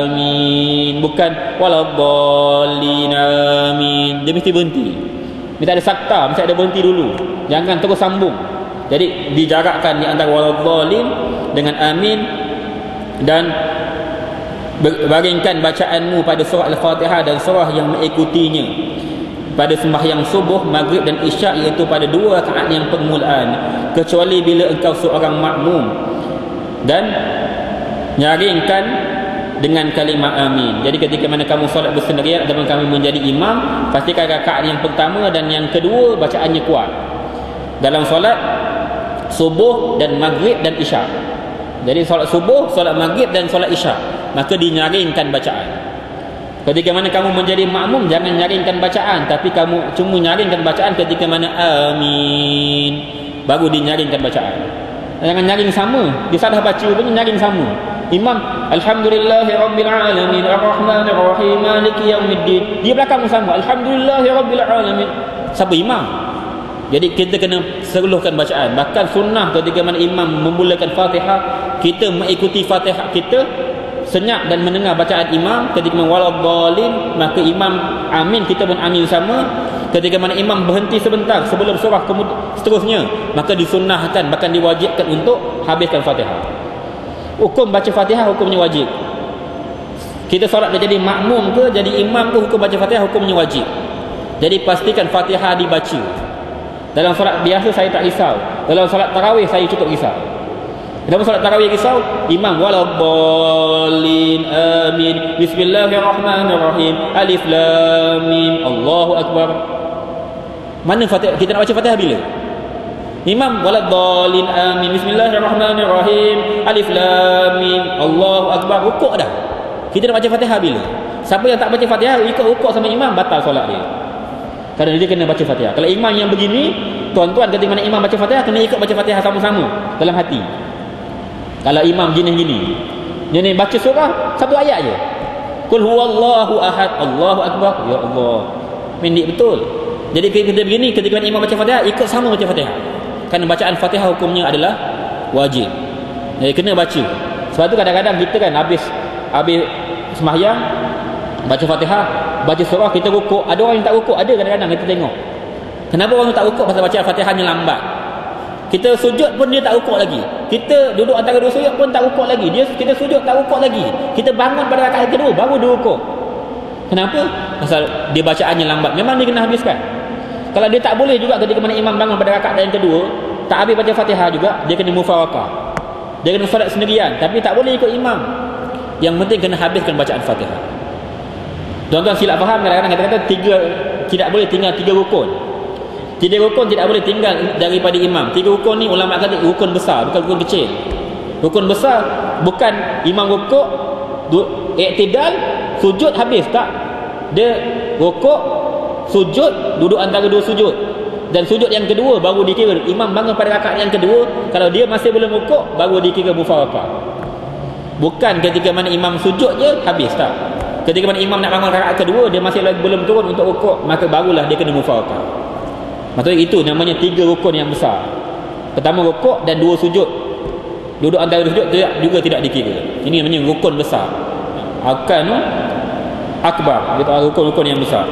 Amin. Bukan waladdallin amin. Dia mesti berhenti. Mesti ada sakta, mesti ada berhenti dulu. Jangan terus sambung. Jadi dijarakkan di antara waladdallin dengan amin. Dan baringkan bacaanmu pada surah Al-Fatihah dan surah yang mengikutinya pada sembahyang subuh, maghrib dan isyak, iaitu pada 2 rakaat yang permulaan, kecuali bila engkau seorang makmum, dan nyaringkan dengan kalimah amin. Jadi ketika mana kamu solat bersendirian dan kamu menjadi imam, pastikan rakaat yang pertama dan yang kedua bacaannya kuat dalam solat subuh dan maghrib dan isyak. Jadi solat subuh, solat maghrib dan solat isyak, maka dinyaringkan bacaan. Ketika mana kamu menjadi makmum, jangan nyaringkan bacaan, tapi kamu cuma nyaringkan bacaan ketika mana amin, baru dinyaringkan bacaan. Jangan nyaring sama. Dia salah baca punya nyaring sama. Imam alhamdulillahirabbil alamin arrahmanir rahim maliki yaumiddin, dia belakang sama alhamdulillahirabbil alamin. Siapa imam? Jadi kita kena seluruhkan bacaan. Bahkan sunnah ketika mana imam memulakan Fatihah, kita mengikuti Fatihah kita, senyap dan mendengar bacaan imam. Ketika waladdallin, maka imam amin, kita pun amin sama. Ketika mana imam berhenti sebentar sebelum surah seterusnya, maka disunnahkan, bahkan diwajibkan untuk habiskan Fatihah. Hukum baca Fatihah hukumnya wajib. Kita solat jadi makmum ke jadi imam ke, hukum baca Fatihah hukumnya wajib. Jadi pastikan Fatihah dibaca. Dalam solat biasa saya tak risau, dalam solat tarawih saya cukup risau. Dalam solat tarawih risau, imam waladdallin amin bismillahirrahmanirrahim alif lam mim Allahu akbar. Mana Fatihah? Kita nak baca Fatihah bila? Imam waladdallin amin bismillahirrahmanirrahim alif lam mim Allahu akbar, rukuk dah. Kita nak baca Fatihah bila? Siapa yang tak baca Fatihah ikut rukuk sama imam, batal solat dia. Kerana dia kena baca Fatihah. Kalau imam yang begini, tuan-tuan ketika mana imam baca Fatihah, kena ikut baca Fatihah sama-sama dalam hati. Kalau imam jenis gini, jenis baca surah satu ayat je, qul huwallahu ahad Allahu akbar, ya Allah, pendek betul. Jadi kita begini, ketika mana imam baca Fatihah, ikut sama baca Fatihah. Kerana bacaan Fatihah hukumnya adalah wajib. Jadi kena baca. Sebab tu kadang-kadang kita kan habis sembahyang baca Fatihah, baca surah, kita rukuk. Ada orang yang tak rukuk, ada kadang-kadang kita tengok. Kenapa orang tak rukuk? Pasal bacaan Fatihahnya lambat. Kita sujud pun dia tak rukuk lagi. Kita duduk antara dua sujud pun tak rukuk lagi. Kita sujud tak rukuk lagi. Kita bangun pada rakaat kedua baru dia rukuk. Kenapa? Pasal dia bacaannya lambat. Memang dia kena habiskan. Kalau dia tak boleh juga ketika mana imam bangun pada rakaat yang kedua, tak habis baca Fatihah juga, dia kena mufarakah. Dia kena solat sendirian, tapi tak boleh ikut imam. Yang penting kena habiskan bacaan Fatihah. Tuan-tuan silap faham, kadang-kadang kata-kata tidak boleh tinggal 3 rukun. 3 rukun tidak boleh tinggal daripada imam. 3 rukun ni ulama kata rukun besar, bukan rukun kecil. Rukun besar bukan imam rukuk, i'tidal, sujud habis, tak. Dia rukuk, sujud, duduk antara dua sujud, dan sujud yang kedua baru dikira imam bangun pada rakaat yang kedua. Kalau dia masih belum rukuk, baru dikira mufarakah. Bukan ketika mana imam sujud je habis, tak. Ketika mana imam nak bangun rakaat kedua, dia masih lagi belum turun untuk rukuk, maka barulah dia kena mufarakah. Maksudnya itu namanya 3 rukun yang besar. Pertama rukuk dan 2 sujud. Duduk antara sujud juga tidak dikira. Ini namanya rukun besar. Arkanu akbar, itu rukun-rukun yang besar.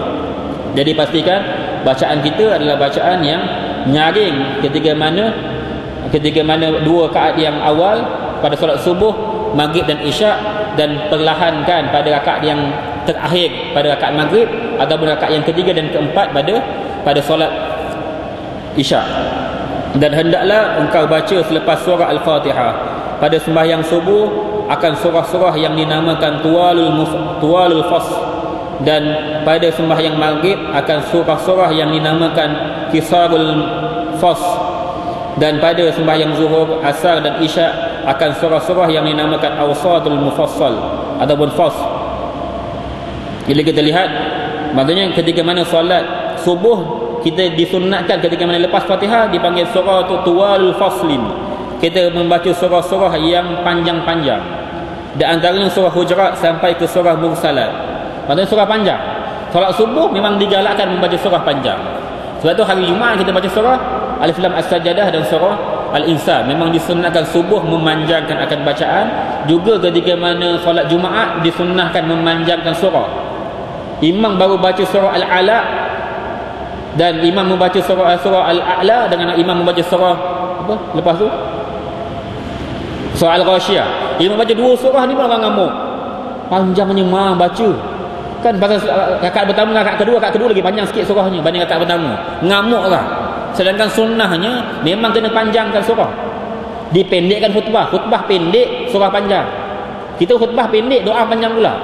Jadi pastikan bacaan kita adalah bacaan yang nyaring ketika mana 2 rakaat yang awal pada solat subuh, maghrib dan isyak, dan perlahankan pada rakaat yang terakhir pada rakaat maghrib, ataupun rakaat yang ketiga dan keempat pada solat isyak. Dan hendaklah engkau baca selepas surah Al-Fatihah pada sembahyang subuh akan surah-surah yang dinamakan tuwalul fasl, dan pada sembahyang maghrib akan surah-surah yang dinamakan kisarul fasl, dan pada sembahyang zuhur, asar dan isyak akan surah-surah yang dinamakan awsatul mufassal ataupun fasl. Bila kita lihat, maksudnya ketika mana solat subuh kita disunatkan ketika mana lepas Fatihah dipanggil surah tu tuwalul faslin. Kita membaca surah-surah yang panjang-panjang. Di antaranya surah Hujurat sampai ke surah Mursalat. Maksudnya surah panjang. Solat subuh memang digalakkan membaca surah panjang. Sebab tu hari Jumaat kita baca surah Alif Lam As-Sajdah dan surah Al-Insan. Memang disunatkan subuh memanjangkan akan bacaan. Juga ketika mana solat Jumaat disunahkan memanjangkan surah. Imam baru baca surah Al-Ala, dan imam membaca surah Al-A'la dengan imam membaca surah apa lepas tu, surah Al-Ghasyiyah. Imam baca 2 surah ni pun orang ngamuk, panjangnya mah baca kan. Pasal rakaat pertama dengan rakaat kedua lagi panjang sikit surahnya banding rakaat pertama, ngamuk lah. Sedangkan sunnahnya memang kena panjangkan surah, dipendekkan khutbah pendek, surah panjang. Kita khutbah pendek, doa panjang pula,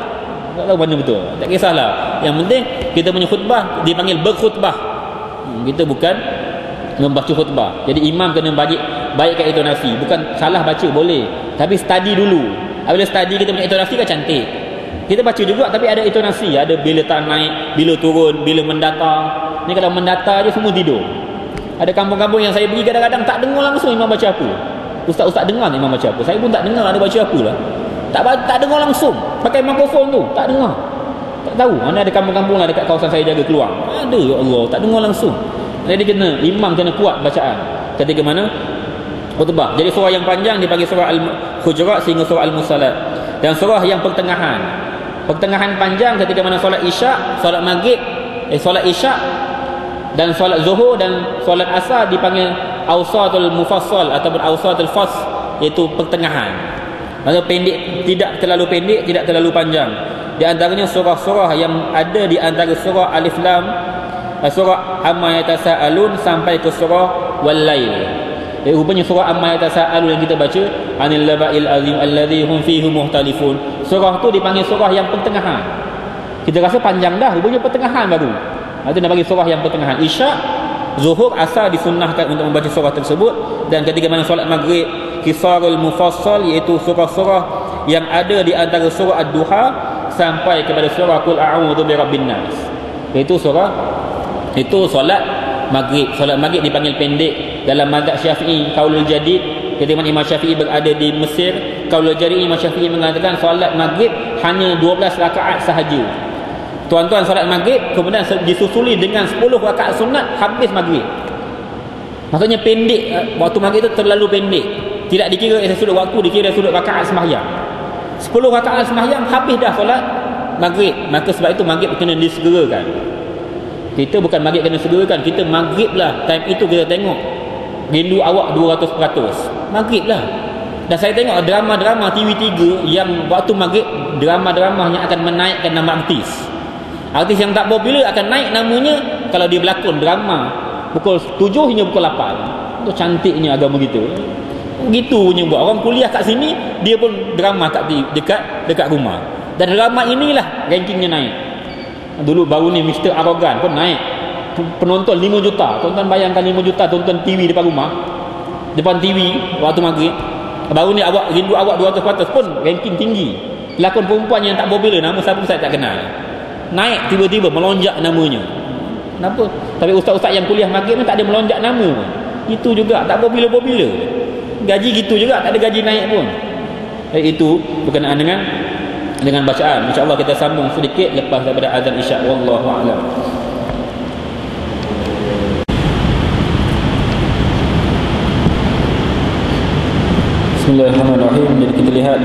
tak tahu mana betul, tak kisahlah. Yang penting kita punya khutbah dipanggil berkhutbah. Kita bukan membaca khutbah. Jadi imam kena baikkan intonasi. Bukan salah baca boleh, tapi study dulu. Apabila study kita punya intonasi kan cantik, kita baca juga tapi ada intonasi. Ada bila tak naik, bila turun, bila mendata. Ni kalau mendata je semua tidur. Ada kampung-kampung yang saya pergi kadang-kadang tak dengar langsung imam baca apa. Ustaz-ustaz dengar imam baca apa. Saya pun tak dengar ada baca apa lah. Tak dengar langsung. Pakai mikrofon tu tak dengar. Tak tahu. Mana ada kampung-kampung lah dekat kawasan saya jaga keluar. Ada, ya Allah, tak dengar langsung. Jadi imam kena kuat bacaan ketika mana khutbah. Jadi surah yang panjang dipanggil surah Al-Hujurat sehingga surah Al-Mursalat. Dan surah yang pertengahan panjang ketika mana solat isyak, solat maghrib, solat isyak dan solat zuhur dan solat asar dipanggil awsatul mufassal ataupun awsatul fasl, iaitu pertengahan. Maksudnya pendek, tidak terlalu pendek, tidak terlalu panjang. Di antaranya surah-surah yang ada di antara surah Alif Lam, surah Amma Yatasa'alun sampai ke surah Wal-Lail. Rupanya surah Amma Yatasa'alun yang kita baca, Anil Laba'il Azim Alladhi Hum Fihi Muhtalifun. Surah tu dipanggil surah yang pertengahan. Kita rasa panjang dah, rupanya pertengahan baru. Itu nak bagi surah yang pertengahan. Isyak, zuhur, asar disunnahkan untuk membaca surah tersebut. Dan ketika mana solat maghrib, Kisarul Mufassal, iaitu surah-surah yang ada di antara surah Ad-Duha sampai kepada surah Qul A'udzu Birabbin Nas. Itu solat maghrib. Solat maghrib dipanggil pendek dalam mazhab Syafi'i qaulul jadid. Ketika Imam Syafi'i berada di Mesir, qaulul jadid Imam Syafi'i mengatakan solat maghrib hanya 12 rakaat sahaja. Tuan-tuan solat maghrib kemudian disusuli dengan 10 rakaat sunat, habis maghrib. Maksudnya pendek, waktu maghrib itu terlalu pendek. Tidak dikira dari sudut waktu, dikira dari sudut rakaat sembahyang. 10 rakaat sembahyang habis dah solat maghrib. Maka sebab itu maghrib kena disegerakan. Kita bukan maghrib kena segerakan, kita maghrib lah. Time itu kita tengok rindu awak 200%. Maghrib lah. Dan saya tengok drama-drama TV3 yang waktu maghrib, drama-drama yang akan menaikkan nama artis. Artis yang tak popular akan naik namanya kalau dia berlakon drama pukul 7 hingga pukul 8. Itu cantiknya agama kita. Begitu punya buat. Orang kuliah kat sini, dia pun drama kat dekat rumah. Dan drama inilah rankingnya naik. Dulu baru ni Mr. Arrogant pun naik. Penonton 5 juta. Tuan-tuan bayangkan 5 juta tonton TV depan rumah. Depan TV waktu maghrib. Baru ni rindu awak 200% pun ranking tinggi. Pelakon perempuan yang tak popular, nama siapa saya tak kenal. Naik tiba-tiba melonjak namanya. Kenapa? Tapi ustaz-ustaz yang kuliah maghrib ni tak ada melonjak nama. Itu juga tak popular-popular. Gaji gitu juga, tak ada gaji naik pun. Itu berkenaan dengan bacaan. InsyaAllah kita sambung sedikit lepas daripada azan isyak. Wallahu a'lam. Bismillahirrahmanirrahim. Jadi kita lihat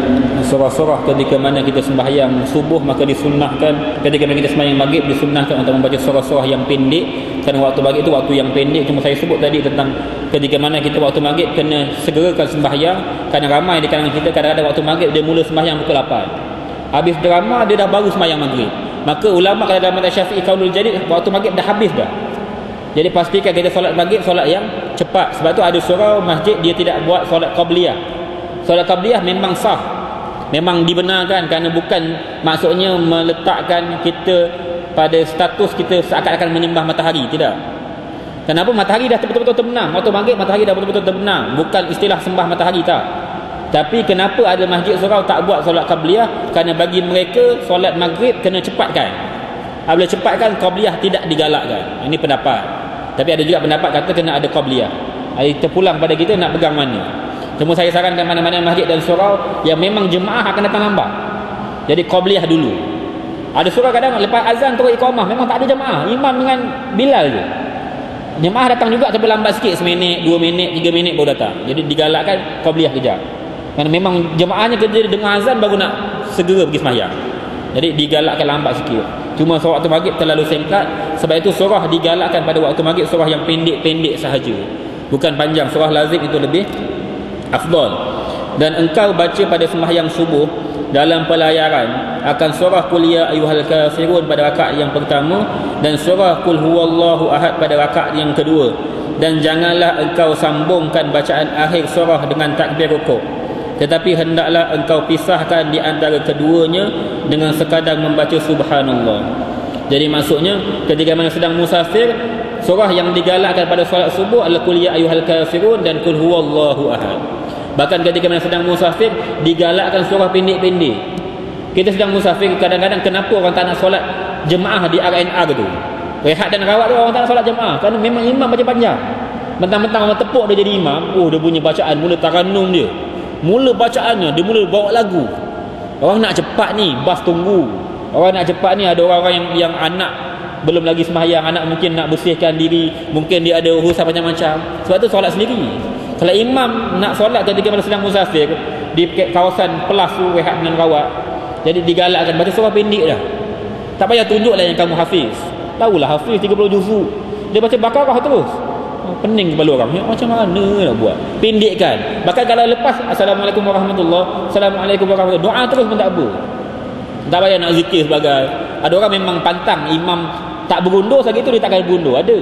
surah-surah ketika mana kita sembahyang subuh, maka disunnahkan ketika mana kita sembahyang maghrib disunnahkan untuk membaca surah-surah yang pendek, kerana waktu maghrib itu waktu yang pendek. Cuma saya sebut tadi tentang ketika mana kita waktu maghrib kena segerakan sembahyang, kerana ramai di kalangan kita kadang-kadang waktu maghrib dia mula sembahyang pukul 8. Habis drama dia dah baru sembahyang maghrib. Maka ulama kalau dalam mazhab Syafi'i kaulul jadid waktu maghrib dah habis dah. Jadi pastikan kita solat maghrib solat yang cepat. Sebab tu ada surau masjid dia tidak buat solat qabliyah. Solat qabliyah memang sah, memang dibenarkan, kerana bukan maksudnya meletakkan kita pada status kita seakan-akan menyembah matahari. Tidak. Kenapa? Matahari dah betul-betul terbenam. Waktu maghrib matahari dah betul-betul terbenam. Bukan istilah sembah matahari, tak. Tapi kenapa ada masjid surau tak buat solat qabliyah? Kerana bagi mereka solat maghrib kena cepatkan. Apabila cepatkan, qabliyah tidak digalakkan. Ini pendapat. Tapi ada juga pendapat kata kena ada qabliyah. Terpulang pada kita nak pegang mana. Cuma saya sarankan mana-mana masjid dan surau yang memang jemaah akan datang lambat, jadi qabliyah dulu. Ada surau kadang lepas azan terus iqamah, memang tak ada jemaah, imam dengan Bilal je. Jemaah datang juga tapi lambat sikit, seminit, 2 minit, 3 minit baru datang. Jadi digalakkan qabliyah kejap. Kerana memang jemaahnya kerja dengar azan baru nak segera pergi sembahyang. Jadi digalakkan lambat sikit. Cuma waktu maghrib terlalu singkat, sebab itu surah digalakkan pada waktu maghrib surah yang pendek-pendek sahaja. Bukan panjang, surah lazim itu lebih afdal. Dan engkau baca pada sembahyang subuh dalam pelayaran akan surah Qul ya ayyuhal kafirun pada rakaat yang pertama dan surah Qul huwallahu ahad pada rakaat yang kedua, dan janganlah engkau sambungkan bacaan akhir surah dengan takbir rukuk, tetapi hendaklah engkau pisahkan di antara keduanya dengan sekadar membaca subhanallah. Jadi maksudnya ketika mana sedang musafir, surah yang digalakkan pada solat subuh adalah Qul ya ayyuhal kafirun dan Qul huwallahu ahad. Bahkan ketika mana sedang musafir digalakkan surah pendek-pendek. Kita sedang musafir, kadang-kadang kenapa orang tak nak solat jemaah di RNR tu, rehat dan rawat tu, orang tak nak solat jemaah kerana memang imam baca panjang. Mentang-mentang orang tepuk dia jadi imam, dia punya bacaan mula taranum dia, mula bacaannya dia mula bawa lagu. Orang nak cepat ni, bas tunggu. Orang nak cepat ni, ada orang-orang yang anak belum lagi sembahyang, anak mungkin nak bersihkan diri, mungkin dia ada urusan macam-macam. Sebab tu solat sendiri. Kalau imam nak solat ketika mana sedang musafir di kawasan Pelas tu, rehat dengan rawat, jadi digalakkan baca surah pendek dah. Tak payah tunjuklah yang kamu hafiz. Tahulah hafiz 30 juzuk, dia baca Baqarah terus. Pening kepala orang, macam mana nak buat? Pendekkan. Bahkan kalau lepas Assalamualaikum warahmatullahi, Assalamualaikum warahmatullahi, doa terus pun tak apa. Tak payah nak zikir sebagai. Ada orang memang pantang imam tak berundur lagi tu, dia takkan berundur. Ada.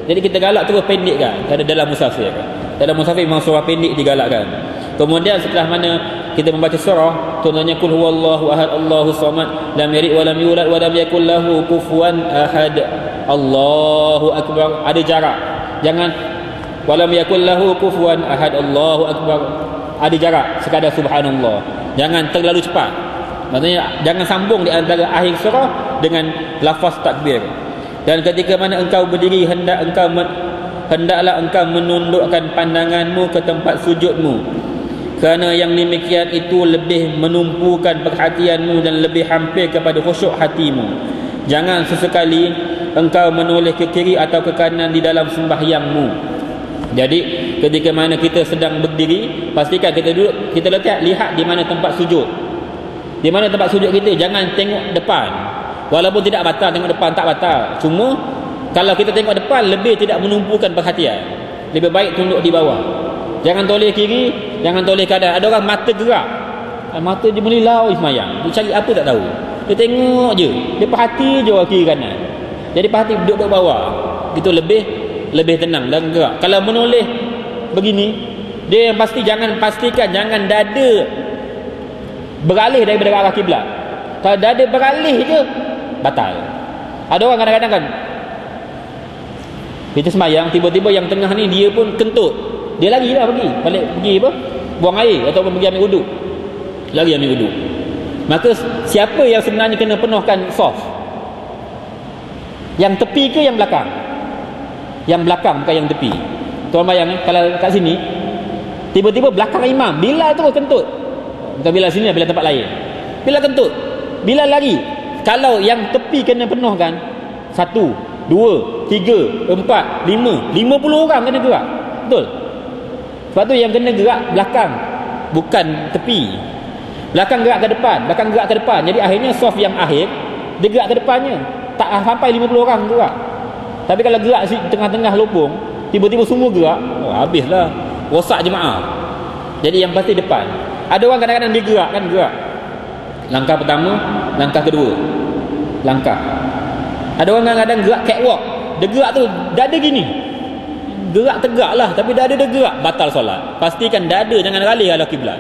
Jadi kita galak terus pendekkan. Ada dalam musafir. Dalam musafir memang surah pendek digalakkan. Kemudian setelah mana kita membaca surah, contohnya Qul huwallahu ahad Allahu samad lam yalid wa lam yulad wa lam yakul lahu kufuwan ahad. Allahu akbar. Ada jarak. Jangan walam yakul lahu kufuwan ahad Allahu akbar. Ada jarak sekadar subhanallah. Jangan terlalu cepat. Maksudnya jangan sambung di antara akhir surah dengan lafaz takbir. Dan ketika mana engkau berdiri, hendaklah engkau menundukkan pandanganmu ke tempat sujudmu, kerana yang demikian itu lebih menumpukan perhatianmu dan lebih hampir kepada khusyuk hatimu. Jangan sesekali engkau menoleh ke kiri atau ke kanan di dalam sembahyangmu. Jadi ketika mana kita sedang berdiri, pastikan kita duduk, kita lihat di mana tempat sujud. Di mana tempat sujud kita, jangan tengok depan. Walaupun tidak batal tengok depan, tak batal. Cuma kalau kita tengok depan, lebih tidak menumpukan perhatian. Lebih baik tunduk di bawah. Jangan toleh kiri, jangan toleh kanan. Ada orang mata gerak, mata dia melilau semayang, dia cari apa tak tahu. Dia tengok je, dia perhati je kiri kanan. Jadi perhati duduk bawah. Itu lebih tenang dan gerak. Kalau menoleh begini, dia yang pastikan jangan dada beralih daripada arah kiblat. Kalau dada beralih je, batal. Ada orang kadang-kadang kan, kita semayang, tiba-tiba yang tengah ni dia pun kentut, dia lari lah pergi apa, buang air ataupun pergi ambil wuduk, lari ambil wuduk. Maka siapa yang sebenarnya kena penuhkan soft? Yang tepi ke yang belakang? Yang belakang bukan yang tepi. Tuan bayang kalau kat sini tiba-tiba belakang imam bila tu kentut, bukan bila sini, bila tempat lain, bila kentut, bila lari. Kalau yang tepi kena penuhkan 1, 2, 3, 4, 5 50 orang kena gerak. Betul? Sebab tu yang kena gerak belakang, bukan tepi. Belakang gerak ke depan, belakang gerak ke depan. Jadi akhirnya soft yang akhir dia gerak ke depannya, tak sampai 50 orang gerak. Tapi kalau gerak tengah-tengah lubung, tiba-tiba semua gerak, habislah, rosak jemaah. Jadi yang pasti depan. Ada orang kadang-kadang dia gerak. Langkah pertama, langkah kedua, langkah. Ada orang kadang-kadang gerak catwalk. Dia gerak tu dada gini, gerak tegak lah, tapi dada dia gerak, batal solat. Pastikan dada jangan ralih ala kiblat.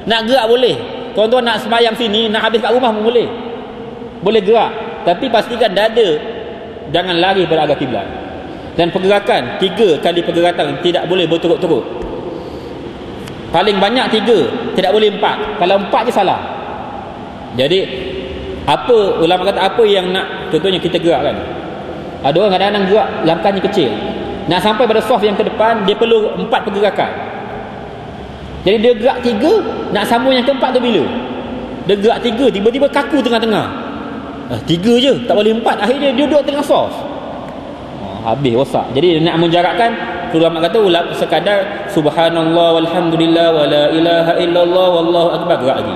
Nak gerak boleh, tuan-tuan nak sembahyang sini, nak habis kat rumah pun boleh gerak, tapi pastikan dada jangan lari pada arah kiblat. Dan pergerakan 3 kali pergerakan tidak boleh berturut-turut. Paling banyak 3, tidak boleh 4. Kalau 4 je salah. Jadi apa ulama kata, apa yang nak contohnya kita gerakkan. Ada orang kadang-kadang gerak langkahnya kecil, nak sampai pada soft yang ke depan dia perlu 4 pergerakan. Jadi dia gerak 3, nak sambung yang keempat tu bila? Dia gerak 3, tiba-tiba kaku tengah-tengah. 3 je, tak boleh 4. Akhirnya dia duduk tengah soft. Habis rosak. Jadi nak menjarakkan, ulama kata sekadar subhanallah walhamdulillah wala ilaha illallah wallahu akbar, gerak lagi.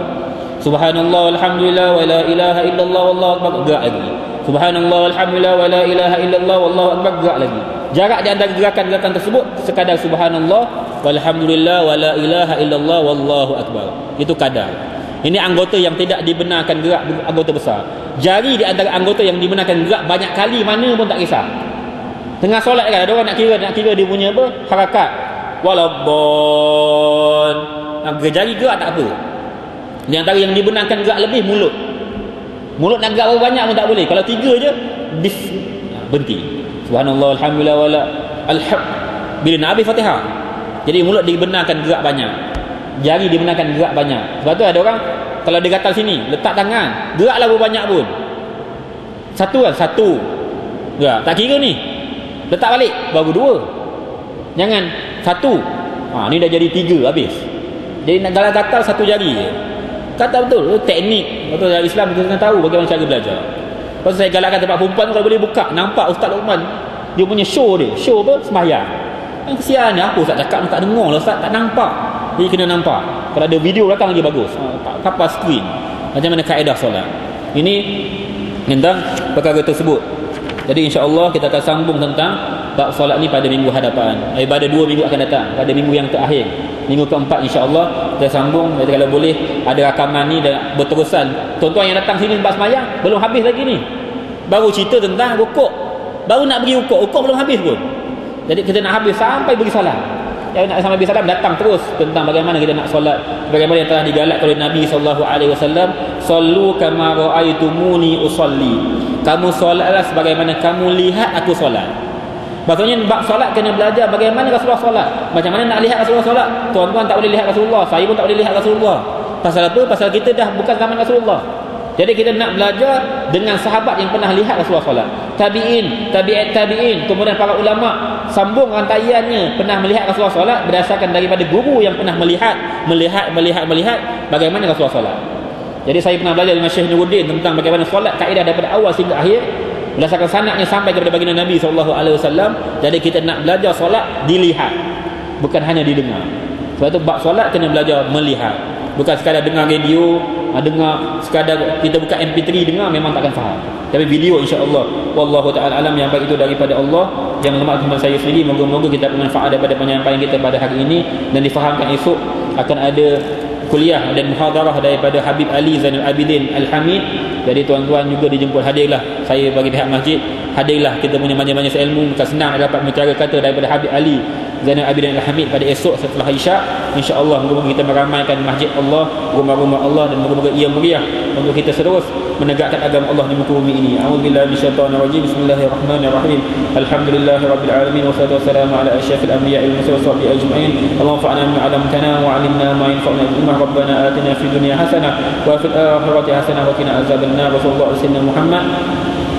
Subhanallah walhamdulillah wala ilaha illallah wallahu akbar, gerak lagi. Subhanallah walhamdulillah wala ilaha illallah wallahu akbar, gerak lagi. Jarak di antara gerakan-gerakan tersebut sekadar subhanallah walhamdulillah wala ilaha illallah wallahu akbar. Itu kadar. Ini anggota yang tidak dibenarkan gerak, anggota besar. Jari di antara anggota yang dibenarkan gerak banyak kali mana pun tak kisah. Tengah solat kan, ada orang nak kira dia punya apa? Harakat. Walaupun nak jari gerak tak apa. Di antara yang dibenarkan gerak lebih mulut. Mulut nak gerak berapa banyak pun tak boleh. Kalau 3 je berhenti. Subhanallah alhamdulillah wala bila nak habis Fatihah. Jadi mulut dibenarkan gerak banyak, jari dibenarkan gerak banyak. Sebab tu ada orang kalau dia gatal sini, letak tangan, geraklah berapa banyak pun. Satu gerak, tak kira ni, letak balik baru 2. Jangan 1. Ni dah jadi 3 habis. Jadi nak gatal 1 jari je. Kata betul, teknik. Betul, dalam Islam kita kena tahu bagaimana cara belajar. Lepas saya galakkan tempat perempuan kalau boleh buka, nampak Ustaz Luqman dia punya show apa? Sembahyang. Kesian ni, apa Ustaz cakap tak dengar lah Ustaz, tak nampak. Jadi kena nampak. Kalau ada video belakang lagi bagus. Apa screen. Macam mana kaedah solat. Ini tentang perkara tersebut. Jadi insya-Allah kita akan sambung tentang bab solat ni pada minggu hadapan. Pada 2 minggu akan datang, pada minggu yang terakhir. Minggu keempat insya-Allah kita sambung. Jadi kalau boleh ada rakaman ni dan berterusan. Tuan-tuan yang datang sini lepas semayang belum habis lagi ni. Baru cerita tentang rukuk. Baru nak pergi rukuk belum habis pun. Jadi kita nak habis sampai bagi salam. Yang nak sampai bagi salam datang terus tentang bagaimana kita nak solat. Bagaimana yang telah digalakkan oleh Nabi SAW. Sallu kama ra'aitumuni usalli. Kamu solatlah sebagaimana kamu lihat aku solat. Maksudnya bab solat kena belajar bagaimana Rasulullah solat. Macam mana nak lihat Rasulullah solat. Tuan-tuan tak boleh lihat Rasulullah, saya pun tak boleh lihat Rasulullah. Pasal apa? Pasal kita dah bukan zaman Rasulullah. Jadi kita nak belajar dengan sahabat yang pernah lihat Rasulullah solat. Tabi'in, tabi'in, kemudian para ulama sambung rantaiannya pernah melihat Rasulullah solat berdasarkan daripada guru yang pernah melihat bagaimana Rasulullah solat. Jadi saya pernah belajar dengan Syekh Nuruddin tentang bagaimana solat, kaedah daripada awal sehingga akhir. Berdasarkan sanadnya sampai kepada baginda Nabi SAW. Jadi kita nak belajar solat dilihat, bukan hanya didengar. Sebab tu bab solat kena belajar melihat, bukan sekadar dengar radio, dengar sekadar kita buka MP3 dengar, memang takkan faham. Tapi video insya-Allah wallahu taala alam, yang baik itu daripada Allah, yang lemah kepada saya sendiri. Moga-moga kita bermanfaat daripada penyampaian kita pada hari ini, dan difahamkan esok akan ada kuliah dan muhadarah daripada Habib Ali Zainal Abidin Al-Hamid. Jadi tuan-tuan juga dijemput, hadirlah. Saya bagi pihak masjid, hadirlah, kita punya majlis ilmu, bukan senang dapat bicara kata daripada Habib Ali Zainal Abidin Al-Hamid pada esok setelah Isyak. InsyaAllah moga-moga kita meramaikan masjid Allah, rumah-rumah Allah, dan moga-moga ia meriah untuk kita terus menegakkan agama Allah di muka bumi ini. A'udzubillahi minasyaitonirrajim. Bismillahirrahmanirrahim. Alhamdulillahirabbil alamin, wassalatu wassalamu ala asyrafil anbiya'i wal mursalin wa sahbihi ajma'in. Allahumma fa'alna bima 'allamtana wa 'allimna ma yanfa'una bima rabbana atina fid dunya hasanah wa fil akhirati hasanah wa qina azabannar. Sallallahu alaihi wasallam Muhammad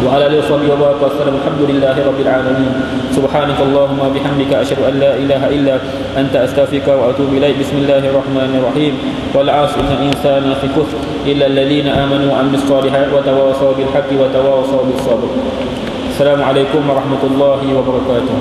wa ala alihi washabihi wa sallam. Alhamdulillahi rabbil alamin. Subhanakallahumma bihamdika asyhadu an la ilaha illa anta astaghfiruka wa atubu ilaik. Bismillahirrahmanirrahim. Wal 'asri innal insana lafi khusr illa alladhina amanu wa 'amilus solihat wa tawasaw bil haqqi wa tawasaw bis sabr. Assalamualaikum warahmatullahi wabarakatuh.